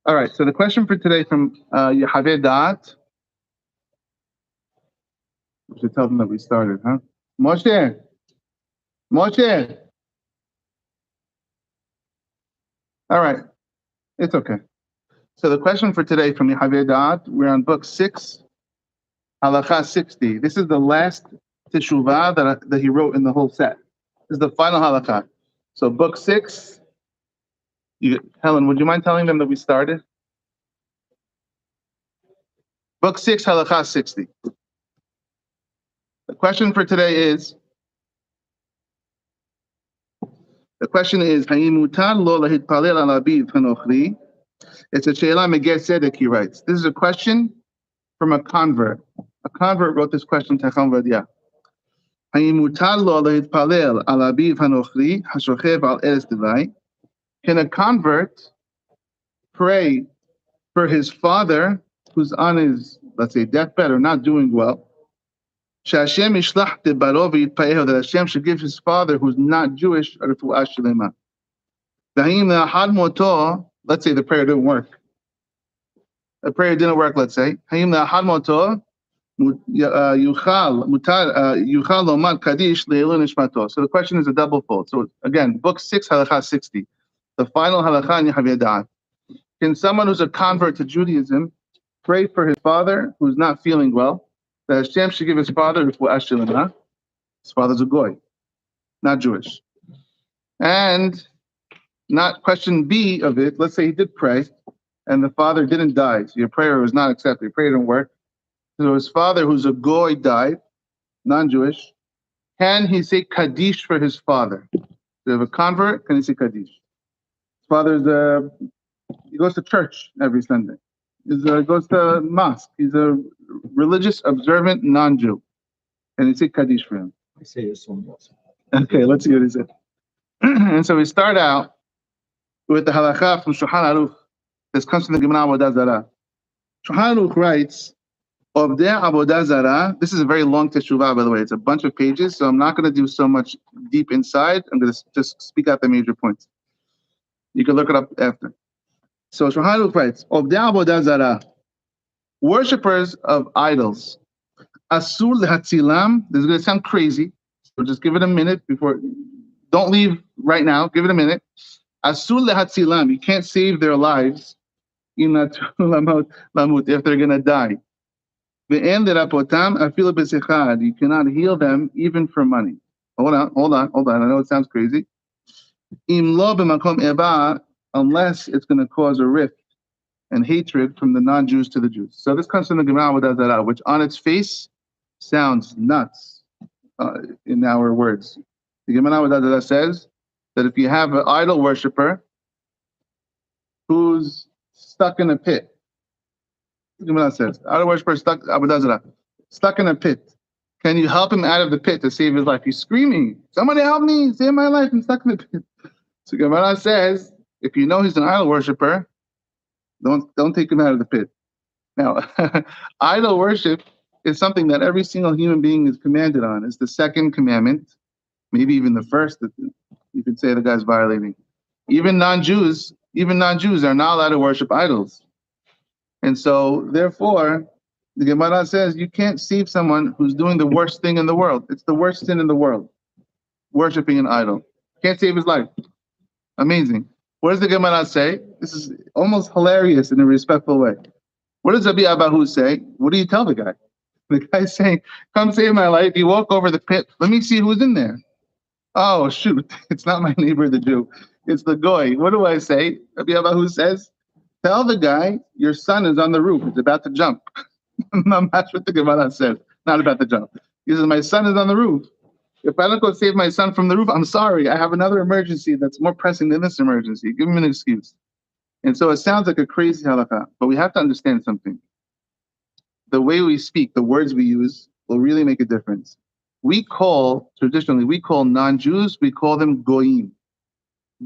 All right, so the question for today from Yehave daat. We should tell them that we started, huh? Moshe! Moshe! All right, it's okay. So the question for today from Yehave daat, we're on book 6, halacha 60. This is the last teshuvah that he wrote in the whole set. This is the final halacha. So book 6, Helen, would you mind telling them that we started? Book 6, halacha 60. The question for today is, Hayim mutar lo lahitpalel al aviv hanochri. It's a she'ela meger tzedek, he writes. This is a question from a convert. A convert wrote this question to Chacham Vadia. Hayim mutar lo lahitpalel al aviv hanochri hashochev al eretz divai. Can a convert pray for his father who's on his, let's say, deathbed or not doing well? That Hashem should give his father who's not Jewish a refuah shlema. Let's say the prayer didn't work. The prayer didn't work, let's say. So the question is a double fold. So again, book 6, halacha 60. The final halacha in Yehave daat. Can someone who's a convert to Judaism pray for his father who's not feeling well? That Hashem should give his father refuah shlema. His father's a goy, not Jewish. And not question B of it, let's say he did pray and the father didn't die. So your prayer was not accepted. Your prayer didn't work. So his father, who's a goy, died, non-Jewish. Can he say kaddish for his father? If you have a convert, can he say kaddish? His father's he goes to church every Sunday. He goes to mosque. He's a religious, observant non-Jew. And he say kaddish for him. I say this one also. Okay, let's see what he said. And so we start out with the halacha from Shulchan Aruch. This comes from the Gemara Avodah Zarah. Shulchan Aruch writes, of their Avodah Zarah, this is a very long teshuvah, by the way. It's a bunch of pages, so I'm not going to do so much deep inside. I'm going to just speak out the major points. You can look it up after. So Shulchan Aruch writes, of their Avodah Zarah, worshippers of idols, asur lehatzilam. This is going to sound crazy, so just give it a minute before. Don't leave right now. Give it a minute. Asur lehatzilam. You can't save their lives if they're going to die. You cannot heal them even for money. Hold on. I know it sounds crazy. Unless it's going to cause a rift and hatred from the non-Jews to the Jews. So this comes from the Gemara Avodah Zarah, which on its face sounds nuts in our words. The Gemara Avodah Zarah says that if you have an idol worshiper who's stuck in a pit, the Gemara says, idol worshiper stuck in a pit. Can you help him out of the pit to save his life? He's screaming, somebody help me, save my life, I'm stuck in the pit. So Gemara says, if you know he's an idol worshiper, don't take him out of the pit. Now, idol worship is something that every single human being is commanded on. It's the second commandment, maybe even the first that you could say the guy's violating. Even non-Jews are not allowed to worship idols. And so, therefore, the Gemara says you can't save someone who's doing the worst thing in the world. It's the worst sin in the world, worshiping an idol. Can't save his life. Amazing. What does the Gemara say? This is almost hilarious in a respectful way. What does Rabbi Abahu say? What do you tell the guy? The guy's saying, come save my life. You walk over the pit. Let me see who's in there. Oh, shoot. It's not my neighbor, the Jew. It's the goy. What do I say? Rabbi Abahu says, tell the guy your son is on the roof. It's about to jump. That's what the Gemara says. Not about to jump. He says, my son is on the roof. If I don't go save my son from the roof, I'm sorry. I have another emergency that's more pressing than this emergency. Give him an excuse. And so it sounds like a crazy halakha, but we have to understand something. The way we speak, the words we use, will really make a difference. Traditionally, we call non-Jews, we call them goyim.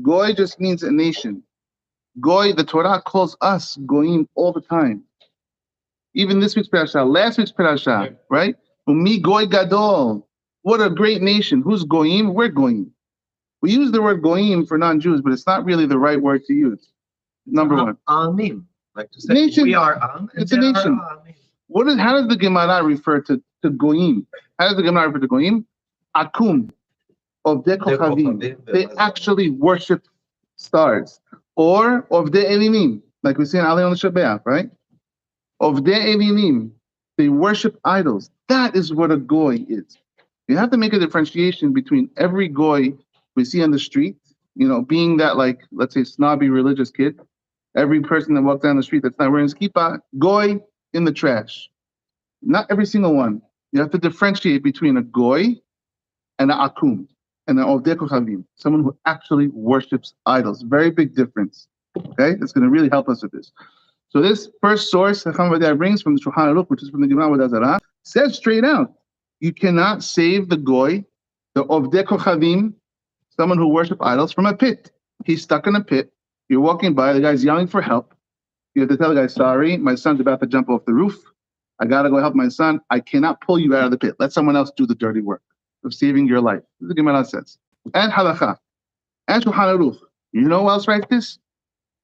Goy just means a nation. Goy, the Torah calls us goyim all the time. Even this week's parasha, last week's parasha, right? Umi goy gadol. What a great nation. Who's goyim? We're goyim. We use the word goyim for non-Jews, but it's not really the right word to use. Number one. Amim. Like to say, Nation. we are Am, and It's a they are nation. Am. How does the Gemara refer to Goyim? How does the Gemara refer to Goyim? Akum, of the Kochavim. They actually worship stars. Or of the Elimim, like we see in Ali on the Shabbat, right? Of the Elimim, they worship idols. That is what a Goy is. You have to make a differentiation between every Goy we see on the street, being that, like, let's say, snobby religious kid. Every person that walks down the street that's not wearing his kippah, Goy in the trash. Not every single one. You have to differentiate between a Goy and an Akum and an Ovdei Kochavim, someone who actually worships idols. Very big difference. Okay? That's going to really help us with this. So this first source Chacham Vadia brings from the Shulchan Aruch, which is from the Gemara Avodah Zarah, says straight out, you cannot save the Goy, the Ovdei Kochavim, someone who worships idols, from a pit. He's stuck in a pit. You're walking by, the guy's yelling for help. You have to tell the guy, sorry, my son's about to jump off the roof. I got to go help my son. I cannot pull you out of the pit. Let someone else do the dirty work of saving your life. This is the Gemara says. And halacha. And Shulchan Aruch. You know who else writes this?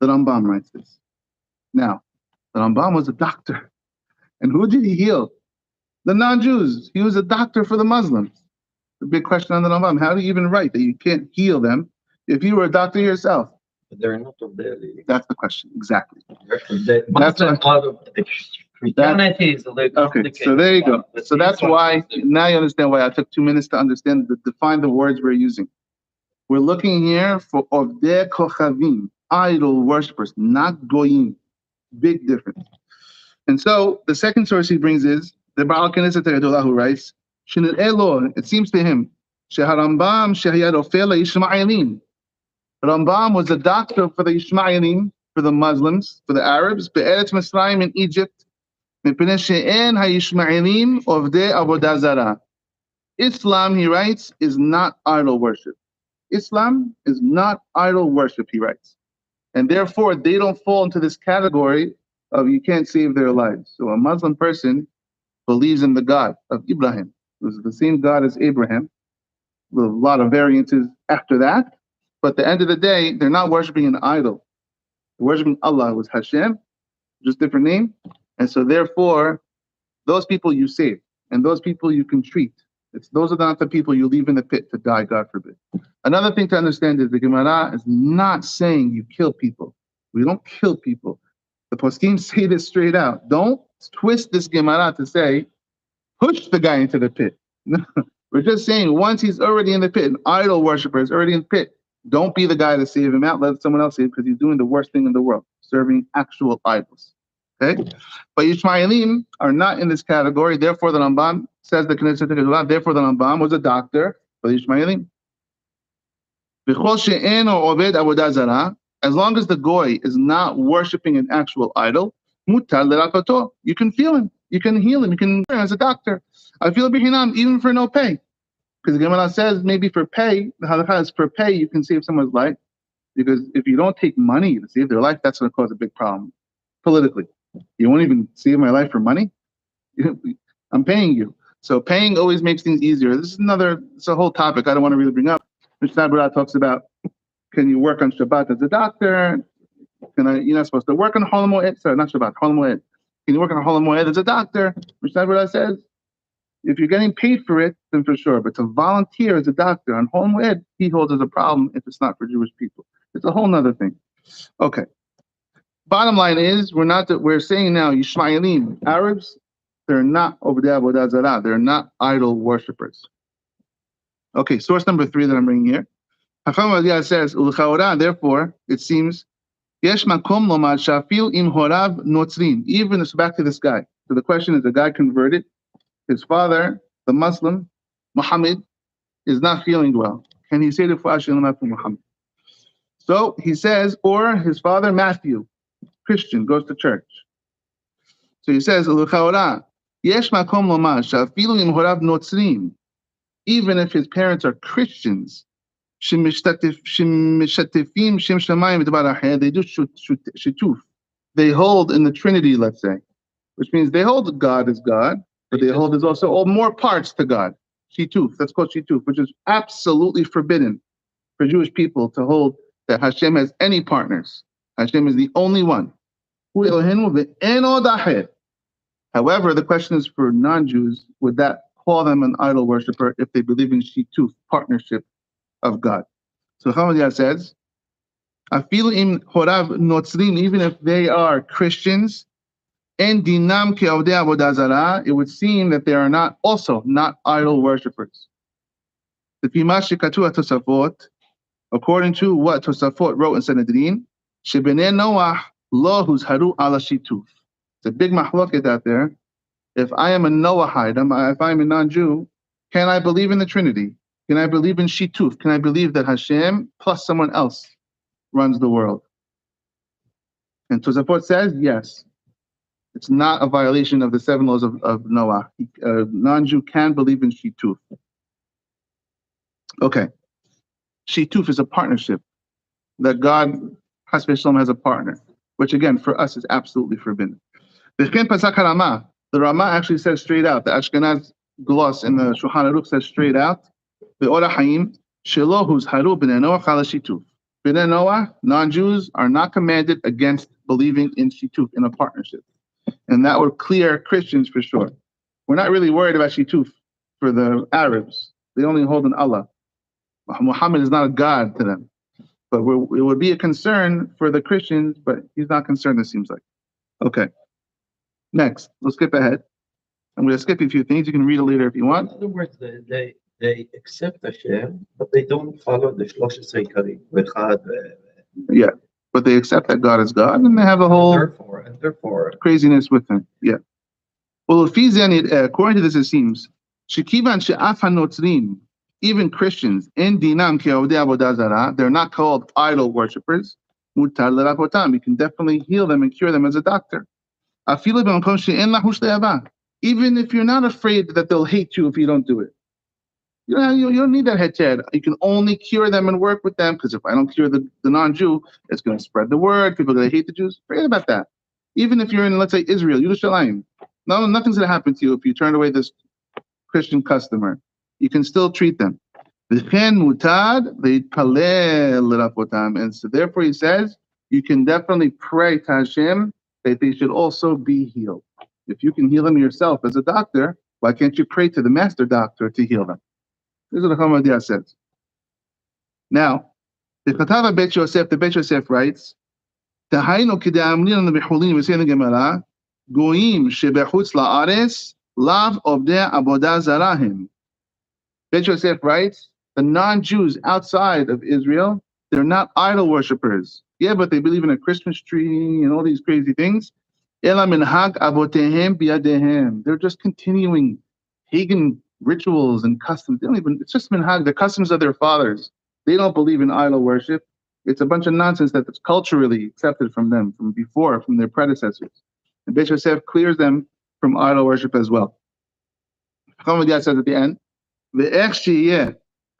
The Rambam writes this. Now, the Rambam was a doctor. And who did he heal? The non-Jews. He was a doctor for the Muslims. The big question on the Rambam, how do you even write that you can't heal them if you were a doctor yourself? But they're not of the. That's the question, exactly. That's Christianity is a little complicated. Okay, so there you go. So that's why, now you understand why I took 2 minutes to understand, define the words we're using. We're looking here for Ovdei Kochavim, idol worshippers, not Goyim. Big difference. And so the second source he brings is the Baal Knesset Tegadollah, who writes, it seems to him, Sheharambam Shehayad Ofel Yishma'elim. Rambam was a doctor for the Ishmaelim, for the Muslims, for the Arabs, Be'eretz Mitzrayim in Egypt. Islam, he writes, is not idol worship. Islam is not idol worship, he writes. And therefore, they don't fall into this category of you can't save their lives. So a Muslim person believes in the God of Ibrahim, who's the same God as Abraham, with a lot of variances after that. But at the end of the day, they're not worshiping an idol. They're worshiping Allah, who is Hashem, just different name. And so therefore, those people you save, and those people you can treat. Those are not the people you leave in the pit to die, God forbid. Another thing to understand is the Gemara is not saying you kill people. We don't kill people. The poskim say this straight out. Don't twist this Gemara to say, push the guy into the pit. We're just saying once he's already in the pit, an idol worshiper is already in the pit, don't be the guy to save him out. Let someone else save him because he's doing the worst thing in the world, serving actual idols. Okay? But Yishmaelim are not in this category. Therefore, the Rambam says the Knesset Tegadollah, therefore the Rambam was a doctor for the Yishmaelim. As long as the Goy is not worshiping an actual idol, you can feel him. You can heal him. You can, as a doctor. I feel bihinam, even for no pay. Because the Gemara says maybe for pay, the halacha is for pay, you can save someone's life. Because if you don't take money to save their life, that's going to cause a big problem politically. You won't even save my life for money? I'm paying you. So paying always makes things easier. It's a whole topic I don't want to really bring up. Mishnah Berurah talks about, can you work on Shabbat as a doctor? You're not supposed to work on Chol Moed. Sorry, not Shabbat, Chol Moed. Can you work on Chol Moed as a doctor? Mishnah Berurah says, if you're getting paid for it, then for sure. But to volunteer as a doctor on Chol Moed, he holds as a problem if it's not for Jewish people. It's a whole nother thing. Okay. Bottom line is, we're saying now, Yishmaelim, Arabs, they're not over the Avodah Zarah. They're not idol worshippers. Okay, source number 3 that I'm bringing here. Chacham Vadia says, therefore, it seems, Yesh makom lomad shafil im horav notzrin. Even it's back to this guy. So the question is, the guy converted. His father, the Muslim, Muhammad, is not feeling well. Can he say the Fu'ashil Muhammad? So he says, or his father, Matthew, Christian, goes to church. So he says, Yesh makom lomad shafil im horav notzrin. Even if his parents are Christians, they do shituf. They hold in the Trinity, let's say, which means they hold God as God, but they hold there's also all more parts to God. Shituf, that's called shituf, which is absolutely forbidden for Jewish people to hold that Hashem has any partners. Hashem is the only one. However, the question is for non-Jews, would that call them an idol worshiper if they believe in Shituf, partnership of God? So Chamadia says, Afilu im horav notzrim, even if they are Christians, en dinam ke'odei avodah zarah, it would seem that they are not idol worshippers. The Pimash Shekatu Tosafot, according to what Tosafot wrote in Sanhedrin, Shebnei Noach lo huzharu ala shituf. It's a big mahloket out there. If I am a Noahide, if I'm a non-Jew, can I believe in the Trinity? Can I believe in shituf? Can I believe that Hashem plus someone else runs the world? And Tosafot says, yes. It's not a violation of the 7 laws of Noah. A non-Jew can believe in shituf. Okay. Shituf is a partnership that God, Chas v'Shalom, has a partner, which again, for us is absolutely forbidden. The Rama actually says straight out, the Ashkenaz gloss in the Shulchan Aruch says straight out, the Ora Haim, Shelo huzharu b'nei Noach ala shituf. B'nei Noach, non-Jews, are not commanded against believing in shituf, in a partnership. And that would clear Christians for sure. We're not really worried about shituf for the Arabs. They only hold in Allah. Muhammad is not a god to them. But it would be a concern for the Christians, but he's not concerned, it seems like. Okay. Next, we'll skip ahead. I'm going to skip a few things. You can read it later if you want. In other words, they accept Hashem, but they don't follow the 13 Ikarim. Yeah, but they accept that God is God, and they have a whole therefore, craziness with him. Yeah. Well, according to this, it seems, Shekivan she'af hanotzrim, even Christians, in dinam ke'odei avodah zarah, they're not called idol worshippers. Mutar l'rapotam, you can definitely heal them and cure them as a doctor. Afilu b'makom she'en lahush le'ava, even if you're not afraid that they'll hate you if you don't do it. You don't need that head. You can only cure them and work with them, because if I don't cure the non-Jew, it's going to spread the word. People are going to hate the Jews. Forget about that. Even if you're in, let's say, Israel, Yerushalayim, nothing's going to happen to you if you turn away this Christian customer. You can still treat them. And so therefore he says, you can definitely pray to Hashem that they should also be healed. If you can heal them yourself as a doctor, why can't you pray to the master doctor to heal them? This is what the Chamadia says. Now, the Chatava Bet Yosef, the Bet Yosef writes, Tahainu k'de'amrin on the Bechulin, we say in the Gemara, Goyim shebechutz la'ares, lav obdei avodah zarahim. Bet Yosef writes, the non-Jews outside of Israel, they're not idol worshippers. Yeah, but they believe in a Christmas tree and all these crazy things. Ela minhag avotehem biyadehem. They're just continuing pagan rituals and customs. They don't even, it's just minhag, the customs of their fathers. They don't believe in idol worship. It's a bunch of nonsense that's culturally accepted from them, from before, from their predecessors. And Bet Yosef clears them from idol worship as well. Chamadia says at the end,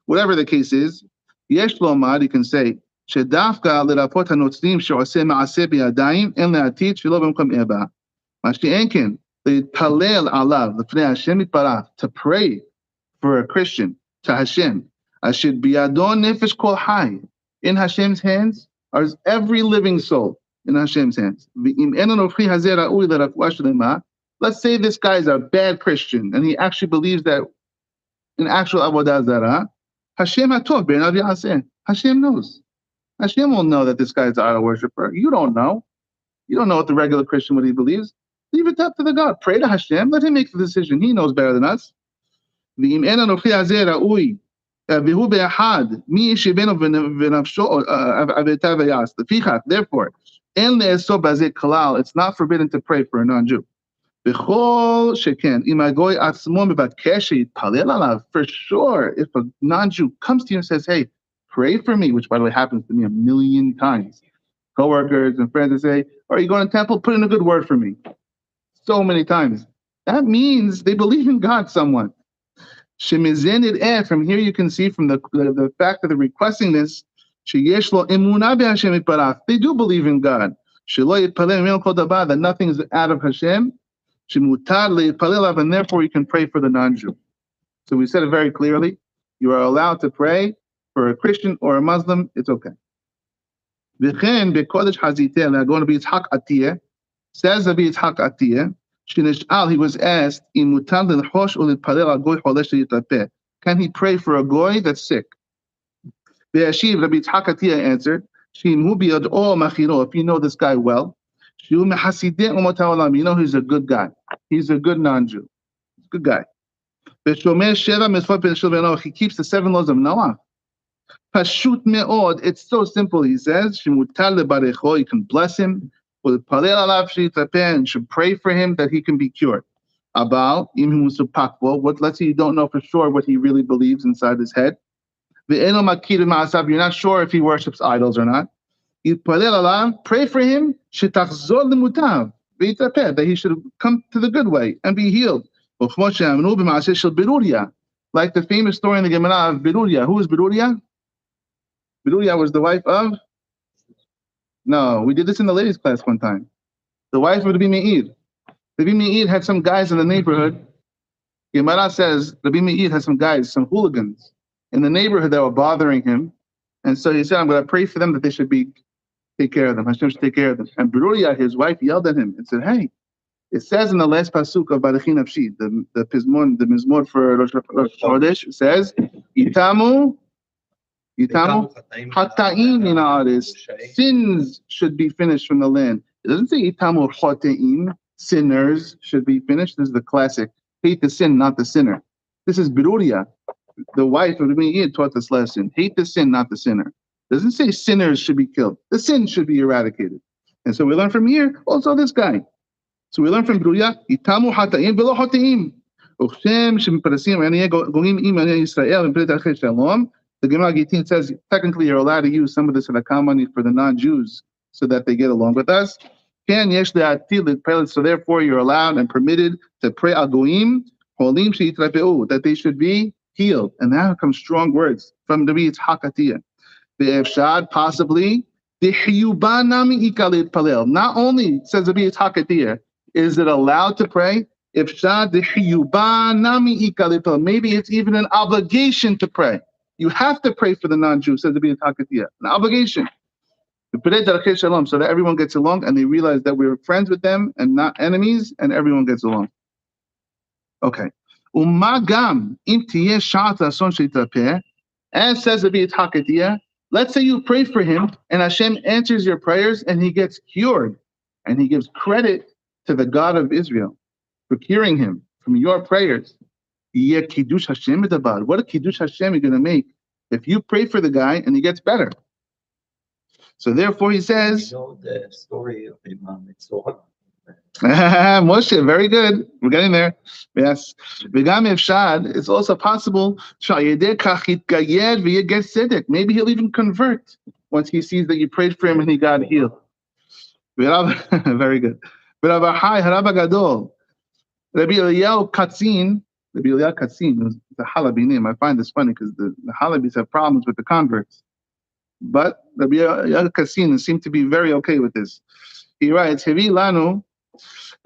whatever the case is, yesh lomad, you can say, shedafka l'rapot hanotzrim she'oseh ma'aseh biyadayim en le'atid shelo b'mkom eba. Ma she'enken le'itpalel alav l'fnei Hashem yitbarach, to pray for a Christian to Hashem, asher biyado nefesh kol hay, in Hashem's hands are every living soul in Hashem's hands. Let's say this guy's a bad Christian and he actually believes that in actual avodah zarah, Hashem hatov be'enav ya'aseh. Hashem knows. Hashem will know that this guy is an idol worshiper. You don't know. You don't know what the regular Christian, what he believes. Leave it up to the God. Pray to Hashem. Let him make the decision. He knows better than us. Therefore, it's not forbidden to pray for a non-Jew. For sure, if a non-Jew comes to you and says, hey, pray for me, which by the way happens to me a million times. Coworkers and friends that say, are you going to temple? Put in a good word for me. So many times. That means they believe in God somewhat. From here you can see from the fact that they're requesting this, they do believe in God. That nothing is out of Hashem. And therefore you can pray for the non-Jew. So we said it very clearly. You are allowed to pray for a Christian or a Muslim. It's okay. Going to be Yitzhak Atiyah. Says Rabbi Yitzhak Atiyah, he was asked, can he pray for a goy that's sick? Be'ashiv, Rabbi Yitzhak Atiyah answered, if you know this guy well, you know he's a good guy. He's a good non-Jew. He's a good guy. He keeps the 7 laws of Noah. Pashut me'od, it's so simple, he says. You can bless him. And should pray for him that he can be cured. About what, let's say you don't know for sure what he really believes inside his head. You're not sure if he worships idols or not. Pray for him that he should come to the good way and be healed. Like the famous story in the Gemara of Beruria. Who is Beruria? Beruria was the wife of? No, we did this in the ladies' class one time. The wife of Rabbi Meir. Rabbi Meir had some guys in the neighborhood. Gemara says Rabbi Meir had some guys, some hooligans in the neighborhood that were bothering him. And so he said, I'm going to pray for them that they should take care of them. Hashem should take care of them. And Beruria, his wife, yelled at him and said, hey, it says in the last pasuk of Barachin Nafshi, the Mizmor for Rosh Chodesh, it says, Itamu Hata'im in Aris. Sins should be finished from the land. It doesn't say Itamu Hata'im. Sinners should be finished. This is the classic. Hate the sin, not the sinner. This is Beruria. The wife of the Meir taught this lesson. Hate the sin, not the sinner. It doesn't say sinners should be killed. The sin should be eradicated. And so we learn from here, also this guy. So we learn from Beruria, Itamu Hata'im V'lo Hata'im. The Gemara Gitin says technically you're allowed to use some of this tzedakah money for the non-Jews so that they get along with us. So therefore you're allowed and permitted to pray agoim that they should be healed. And now comes strong words from the Yitzhak Atiyah. The Efshad possibly not only says the Yitzhak Atiyah is it allowed to pray. Maybe it's even an obligation to pray. You have to pray for the non-Jews, says the Yitzhak Atiyah. An obligation. So that everyone gets along and they realize that we're friends with them and not enemies, and everyone gets along. Okay. As says the Yitzhak Atiyah, let's say you pray for him and Hashem answers your prayers and he gets cured, and he gives credit to the God of Israel for curing him from your prayers. What a Kiddush Hashem you're going to make if you pray for the guy and he gets better. So therefore he says, you know the story of Imam Mitzvah. Moshe, very good. We're getting there. Yes. It's also possible maybe he'll even convert once he sees that you prayed for him and he got healed. Very good. Rabbi Eliyahu Katzin was the Halabi name. I find this funny because the Halabis have problems with the converts. But Rabbi Eliyahu Katzin seemed to be very okay with this. He writes, Hevi lanu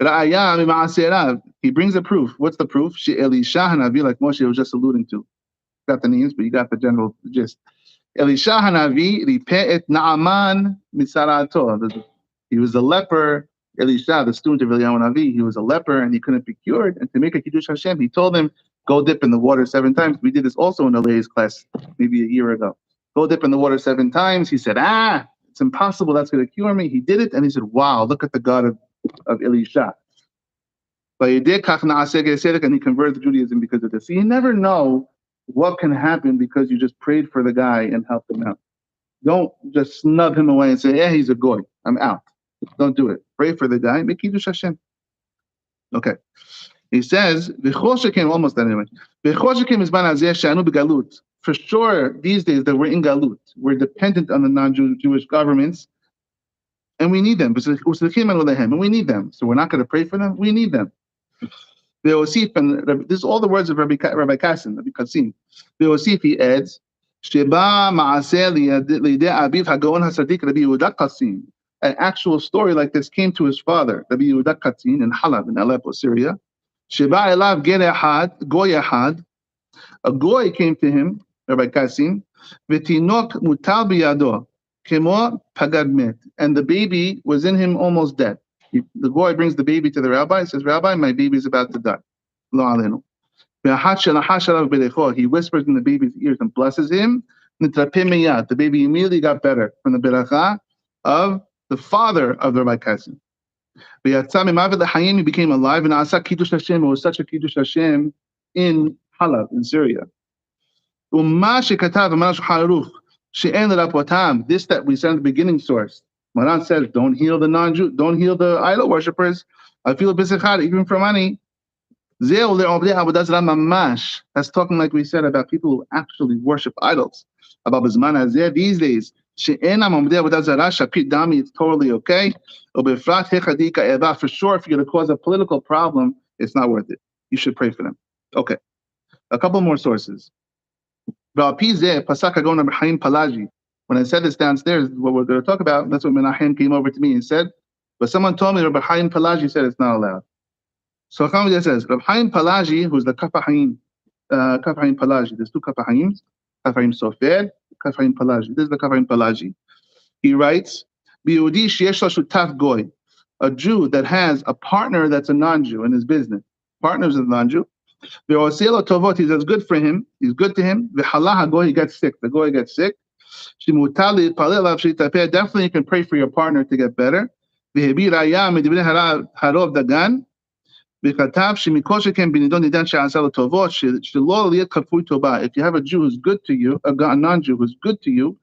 ra'aya mima'aseh rav. He brings a proof. What's the proof? Elisha Hanavi, like Moshe was just alluding to. Got the names, but you got the general gist. Elisha Hanavi ripe'et Naaman mitzarato. He was a leper. Elisha, the student of Eliyahu Navi, he was a leper and he couldn't be cured. And to make a Kiddush Hashem, he told him, go dip in the water 7 times. We did this also in the ladies' class maybe a year ago. Go dip in the water 7 times. He said, it's impossible. That's going to cure me. He did it. And he said, wow, look at the God of Elisha. And he converted to Judaism because of this. So you never know what can happen because you just prayed for the guy and helped him out. Don't just snub him away and say, yeah, he's a goy. I'm out. Don't do it. Pray for the guy. Make Kiddush Hashem. Okay. He says, almost done anyway. For sure, these days that we're in Galut, we're dependent on the non-Jewish governments, and we need them. And we need them. So we're not going to pray for them. We need them. This is all the words of Rabbi Kassim, Rabbi Kassim. He adds, an actual story like this came to his father, Rabbi Yehuda Katzin, in Halab, in Aleppo, Syria. A goy came to him, Rabbi Kassim, and the baby was in him almost dead. The boy brings the baby to the rabbi, says, Rabbi, my baby is about to die. Lo alenu. He whispers in the baby's ears and blesses him. The baby immediately got better from the beracha of the father of the Rabbi Kassim. He became alive and asa kiddush Hashem. It was such a kiddush Hashem in Halab, in Syria. This that we said in the beginning source. Maran says, don't heal the non-Jew, don't heal the idol worshippers. I feel even for money. That's talking like we said about people who actually worship idols. About these days, it's totally okay. For sure, if you're going to cause a political problem, it's not worth it. You should pray for them. Okay. A couple more sources. When I said this downstairs, what we're going to talk about, that's what Menachem came over to me and said. But someone told me Rabbi Chaim Palaji said it's not allowed. So Chacham says, Rabbi Chaim Palaji, who's the Kafahim Palaji, there's two Kafahims, Kafahim Sofer, Kafahim Palaji. This is the Kafahim Palaji. He writes, a Jew that has a partner that's a non-Jew in his business. Partner's a non-Jew. He says good for him. He's good to him. He gets sick. The goy gets sick. Definitely you can pray for your partner to get better. If you have a Jew who's good to you, a non-Jew who's good to you,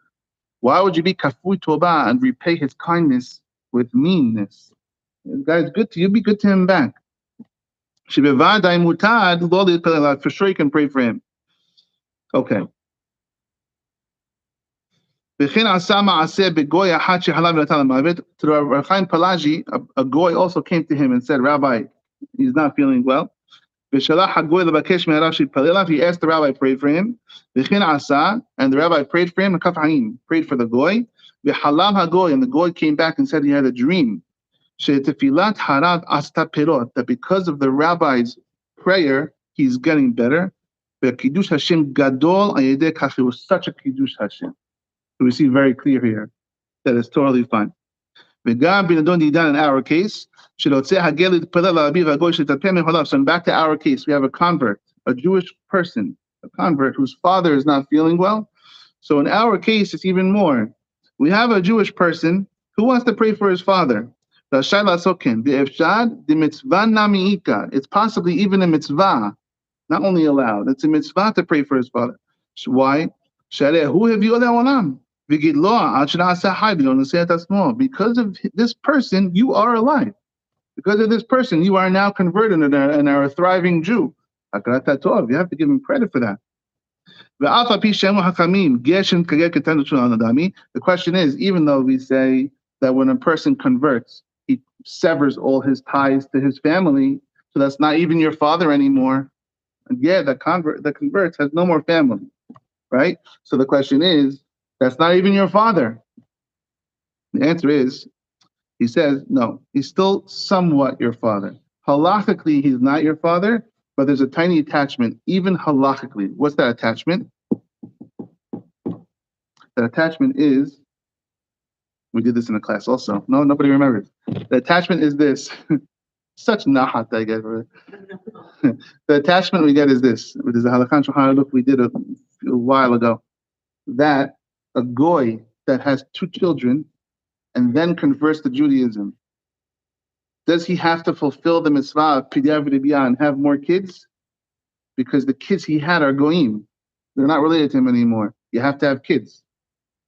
why would you be kafui toba and repay his kindness with meanness? This guy is good to you, be good to him back. For sure you can pray for him. Okay. To Rabbi Chaim Palaji, a goy also came to him and said, Rabbi, he's not feeling well. He asked the rabbi to pray for him. And the rabbi prayed for him, prayed for the goy. And the goy came back and said he had a dream. That because of the rabbi's prayer, he's getting better. It was such a kiddush Hashem. We see very clear here that it's totally fine. In our case, so back to our case, we have a convert, a Jewish person, a convert whose father is not feeling well. So in our case, it's even more. We have a Jewish person who wants to pray for his father. It's possibly even a mitzvah, not only allowed. It's a mitzvah to pray for his father. So why? Because of this person, you are alive. Because of this person, you are now converted and are a thriving Jew. You have to give him credit for that. The question is, even though we say that when a person converts, he severs all his ties to his family, so that's not even your father anymore. And the converts has no more family, right? So the question is, that's not even your father. The answer is, he says, no, he's still somewhat your father. Halachically, he's not your father, but there's a tiny attachment, even halachically. What's that attachment? That attachment is, we did this in a class also. No, nobody remembers. The attachment is this. Such nahat I get. The attachment we get is this. There's a halakha Shulchan Aruch we did a while ago. That a goy that has two children and then converts to Judaism, does he have to fulfill the mitzvah of pidyav v'dibya and have more kids? Because the kids he had are goyim. They're not related to him anymore. You have to have kids.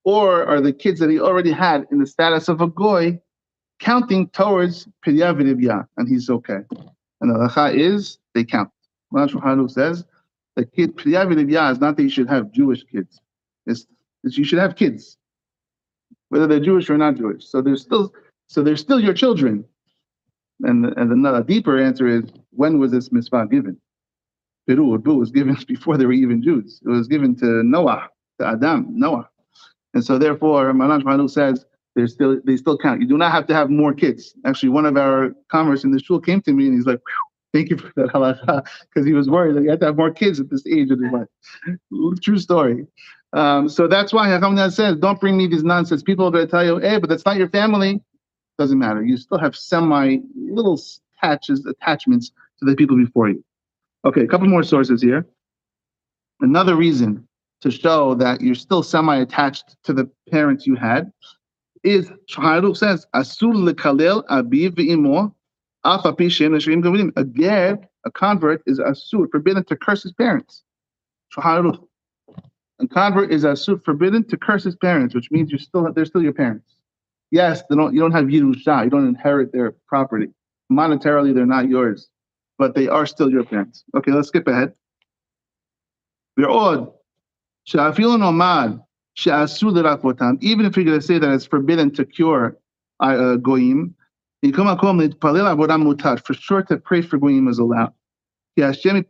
Or are the kids that he already had in the status of a goy counting towards pidyav v'dibya, and he's okay? And the halacha is, they count. Shulchan Aruch says, the kid pidyav v'dibya is not that you should have Jewish kids. It's you should have kids, whether they're Jewish or not Jewish. So they're still your children. And the deeper answer is, when was this mitzvah given? Peru was given before they were even Jews. It was given to Noah, to Adam, Noah. And so therefore, Maran Shulchan Aruch says they still count. You do not have to have more kids. Actually, one of our converts in the shul came to me and he's like, thank you for that halacha, because he was worried that you had to have more kids at this age of his life. True story. So that's why Chacham says, don't bring me this nonsense. People are going to tell you, hey, but that's not your family. doesn't matter. You still have little attachments to the people before you. Okay, a couple more sources here. Another reason to show that you're still semi-attached to the parents you had is Shulchan says, Asur lekalel abiv ve'imo, af api she'en neshrim gavolim. A convert is asur, forbidden to curse his parents. Shulchan A convert is asur, forbidden to curse his parents, which means they're still your parents. Yes, you don't have Yerusha, you don't inherit their property. Monetarily, they're not yours, but they are still your parents. Okay, let's skip ahead. Even if you're going to say that it's forbidden to cure goyim, for sure to pray for goyim is allowed. Hashem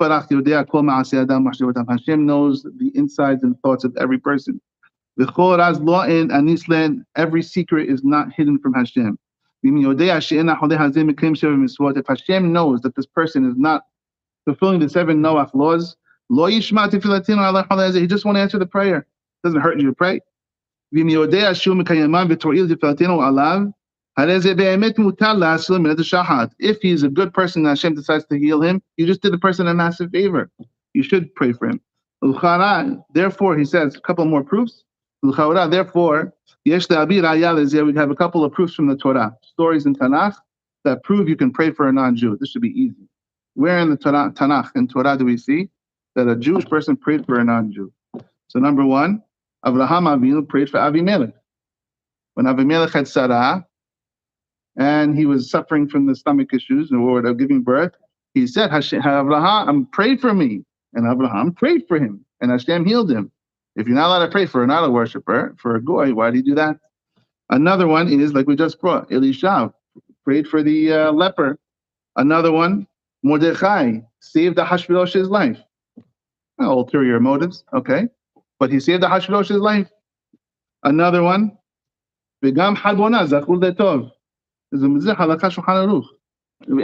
knows the insides and thoughts of every person. Every secret is not hidden from Hashem. If Hashem knows that this person is not fulfilling the 7 Noach laws, he just won't answer the prayer. It doesn't hurt you to pray. If he's a good person and Hashem decides to heal him, you just did the person a massive favor. You should pray for him. Therefore, he says a couple more proofs. Therefore, we have a couple of proofs from the Torah, stories in Tanakh that prove you can pray for a non-Jew. This should be easy. Where in the Tanakh and Torah do we see that a Jewish person prayed for a non-Jew? So number one, Avraham Avinu prayed for Avimelech. When Avimelech had Sarah and he was suffering from the stomach issues or of giving birth, he said, Avraham, pray for me. And Avraham prayed for him, and Hashem healed him. If you're not allowed to pray for another worshiper, for a goy, why do you do that? Another one is, like we just brought, Elisha prayed for the leper. Another one, Mordechai saved Ahashverosh's life. Ulterior motives, okay. But he saved Ahashverosh's life. Another one, V'gam Harbona Zachul Letov. Halacha Shulchan Aruch.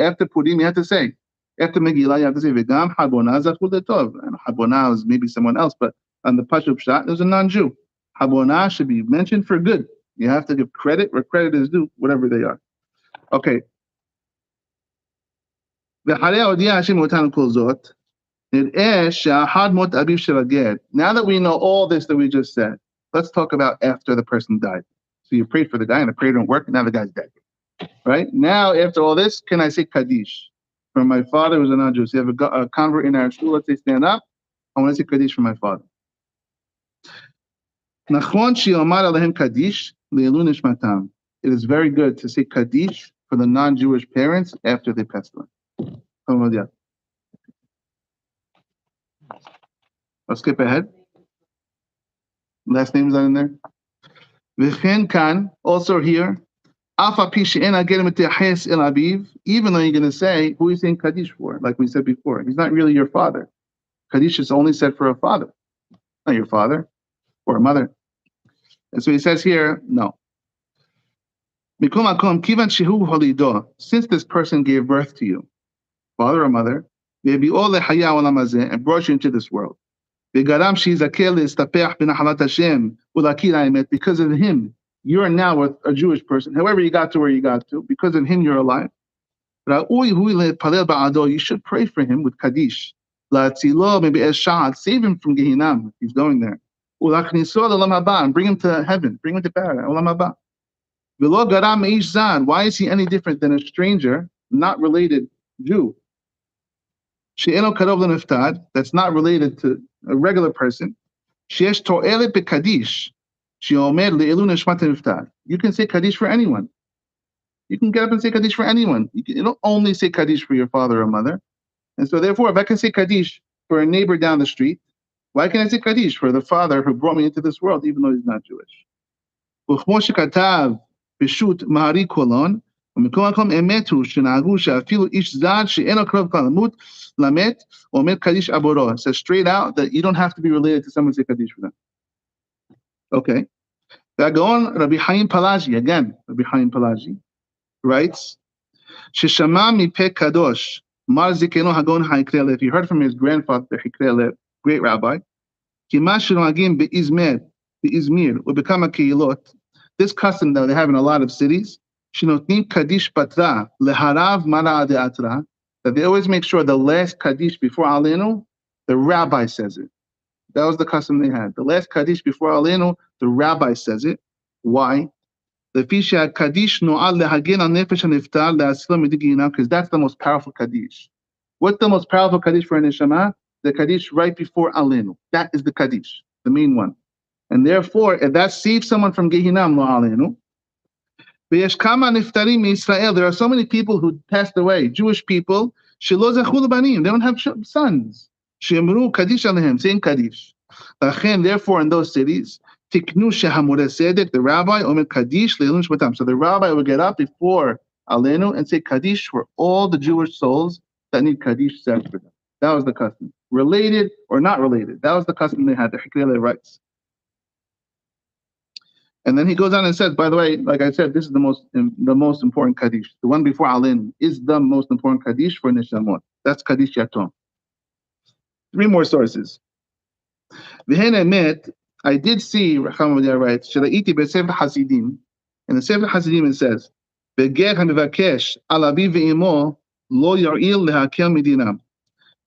After Purim, you have to say, after Megillah, you have to say, V'gam Harbona Zachul Letov. And Harbona is maybe someone else, but on the Pashup Pshat, there's a non-Jew. Harbona should be mentioned for good. You have to give credit where credit is due, whatever they are. Okay. Now that we know all this that we just said, let's talk about after the person died. So you prayed for the guy and the prayer didn't work, and now the guy's dead. Right? Now, after all this, can I say kaddish? For my father who's a non-Jew. So you have a convert in our school, let's say stand up. I want to say kaddish for my father. It is very good to say kaddish for the non-Jewish parents after they passed away. Let's skip ahead. Last name's not in there. V'chen kan, also here. Even though you're going to say, who are you saying kaddish for? Like we said before, he's not really your father. Kaddish is only said for a father, not your father or a mother. And so he says here, no. Since this person gave birth to you, father or mother, and brought you into this world, because of him, you are now a Jewish person. However you got to where you got to, because of him, you're alive. You should pray for him with kaddish. Save him from Gehinnom. He's going there. And bring him to heaven. Bring him to paradise. Why is he any different than a stranger, not related Jew? That's not related to a regular person. You can say kaddish for anyone. You can get up and say kaddish for anyone. You don't only say kaddish for your father or mother. And so therefore, if I can say kaddish for a neighbor down the street, why can't I say kaddish for the father who brought me into this world, even though he's not Jewish? It says straight out that you don't have to be related to someone to say kaddish for them. Okay. Rabbi Chaim Palaji, again, Rabbi Chaim Palaji writes, if he heard from his grandfather, great rabbi, this custom that they have in a lot of cities, Shinotnim kaddish patra leharav mara de'atra, that they always make sure the last kaddish before Alenu, the rabbi says it. That was the custom they had. The last kaddish before Alenu, the rabbi says it. Why? Because that's the most powerful kaddish. What's the most powerful kaddish for a neshama? The kaddish right before Alenu. That is the kaddish, the main one. And therefore, if that saves someone from Gehinam, lo Alenu. There are so many people who passed away, Jewish people, they don't have sons. Saying kaddish. Therefore, in those cities, the rabbi omer kaddish. So the rabbi would get up before Alenu and say kaddish for all the Jewish souls that need kaddish said for them. That was the custom. Related or not related, that was the custom they had. The Hikriele rights. And then he goes on and says, by the way, like I said, this is the most important kaddish. The one before Alenu is the most important kaddish for neshamot. That's kaddish yatom. 3 more sources. I did see, Racham writes, Shalaiti beSefer Hasidim. In the Sefer Hasidim it says, Beger hamivakesh al aviv ve'imo lo yar'il lehakel midinam.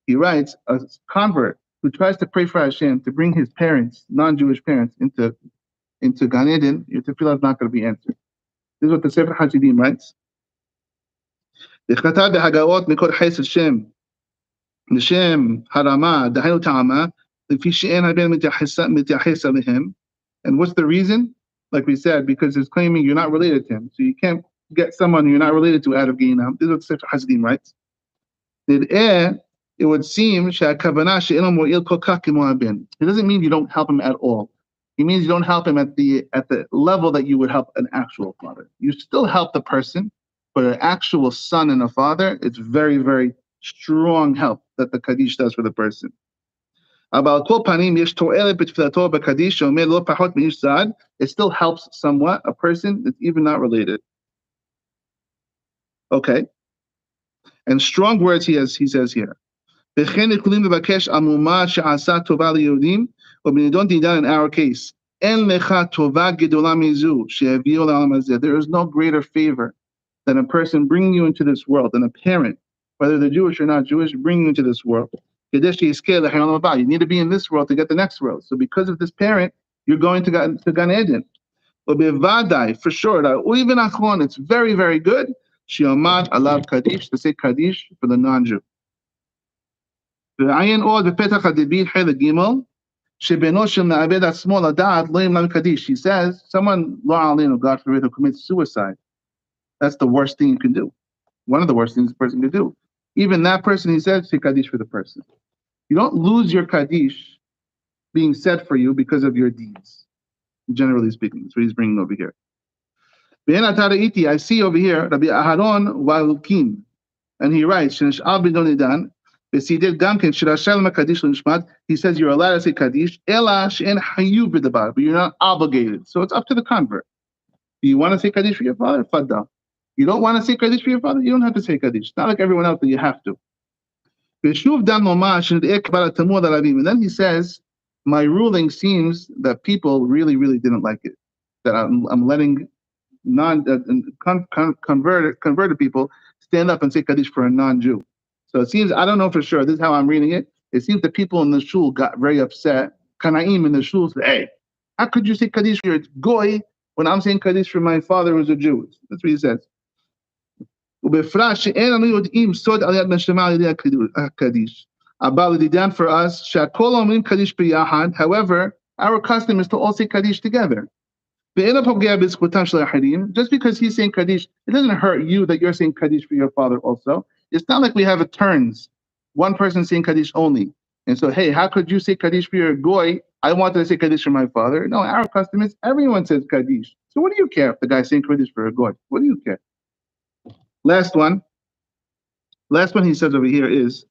He writes, a convert who tries to pray for Hashem to bring his parents, non-Jewish parents, into Gan Eden, your tefillah is not going to be answered. This is what the Sefer Hasidim writes. Dechata behagaot mikol chais Hashem Nishem harama dahainu ta'ama. And what's the reason? Like we said, because it's claiming you're not related to him. So you can't get someone you're not related to out of Gehinam. This is what Sefer Hasidim writes. It would seem it doesn't mean you don't help him at all. It means you don't help him at the level that you would help an actual father. You still help the person, but an actual son and a father, it's very, very strong help that the kaddish does for the person. It still helps somewhat a person that's even not related. Okay. And strong words he says here. In our case, there is no greater favor than a person bringing you into this world, than a parent, whether they're Jewish or not Jewish, bringing you into this world. You need to be in this world to get the next world. So because of this parent, you're going to Gan Eden. For sure, it's very, very good. Shiomad alav kaddish, to say kaddish for the non-Jew. He says, someone, God forbid, who commits suicide, that's the worst thing you can do. One of the worst things a person could do. Even that person, he says, say kaddish for the person. You don't lose your kaddish being said for you because of your deeds, generally speaking. That's what he's bringing over here. I see over here Rabbi Aharon Walukin, and he writes, he says you're allowed to say kaddish, but you're not obligated. So it's up to the convert. Do you want to say kaddish for your father? Fadda. You don't want to say kaddish for your father? You don't have to say kaddish. It's not like everyone else that you have to. And then he says, my ruling seems that people really, really didn't like it. That I'm letting converted people stand up and say kaddish for a non-Jew. So it seems, I don't know for sure, this is how I'm reading it. It seems that people in the shul got very upset. Kanaim in the shul said, hey, how could you say kaddish for your goy when I'm saying kaddish for my father who's a Jew? That's what he says. For us, however, our custom is to all say kaddish together. Just because he's saying kaddish, it doesn't hurt you that you're saying kaddish for your father also. It's not like we have it turns. One person saying kaddish only. And so, hey, how could you say kaddish for your goy? I wanted to say kaddish for my father. No, our custom is everyone says kaddish. So what do you care if the guy's saying kaddish for a goy? What do you care? Last one he says over here is,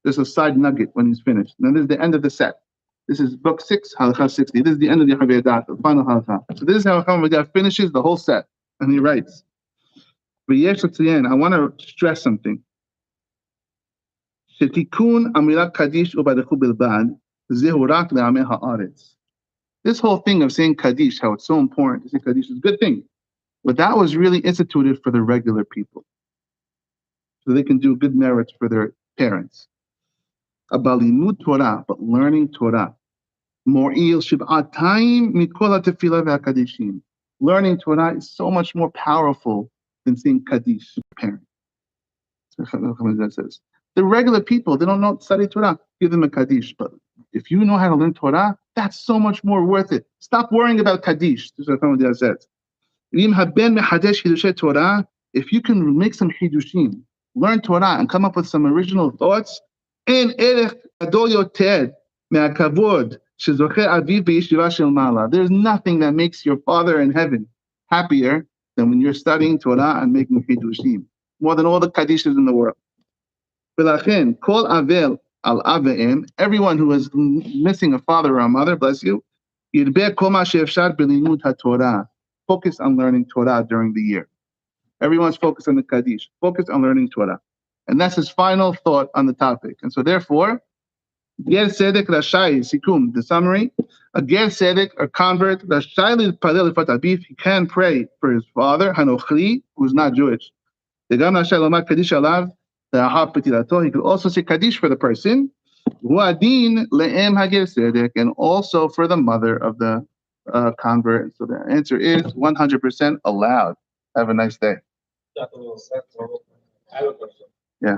there's a side nugget when he's finished. And then this is the end of the set. This is book 6, halacha 60. This is the end of the Yehave daat, the final halacha. So this is how Chacham finishes the whole set. And he writes, I want to stress something. Shetikun amirat kaddish u'badechu bilbad, zehu rak le'amei ha'aretz. This whole thing of saying kaddish, how it's so important to say kaddish, is a good thing. But that was really instituted for the regular people, so they can do good merits for their parents. Abalimut Torah, but learning Torah. Mo'il shib'atayim mikol ha'tefillah ve'hakadishim. Learning Torah is so much more powerful than saying kaddish to parents. That says. The regular people, they don't know study Torah, give them a kaddish. But if you know how to learn Torah, that's so much more worth it. Stop worrying about kaddish. This is what Chacham says. If you can make some hidushim, learn Torah and come up with some original thoughts, and there's nothing that makes your father in heaven happier than when you're studying Torah and making hidushim, more than all the kaddishes in the world. Everyone who is missing a father or a mother, bless you, focus on learning Torah during the year. Everyone's focused on the kaddish. Focus on learning Torah. And that's his final thought on the topic. And so therefore, Ger Tzedek Rashai, Sikum, the summary, a Ger Tzedek, a convert, Rashai L'Palel L'Fat Aviv, he can pray for his father, Hanochli, who's not Jewish. Degam Rashai L'Omar Kaddish Alav, the Yehave Petilato, he could also say kaddish for the person, Huadin Le'em HaGer Tzedek, and also for the mother of the convert. So the answer is 100% allowed. Have a nice day. I have a question. Yeah.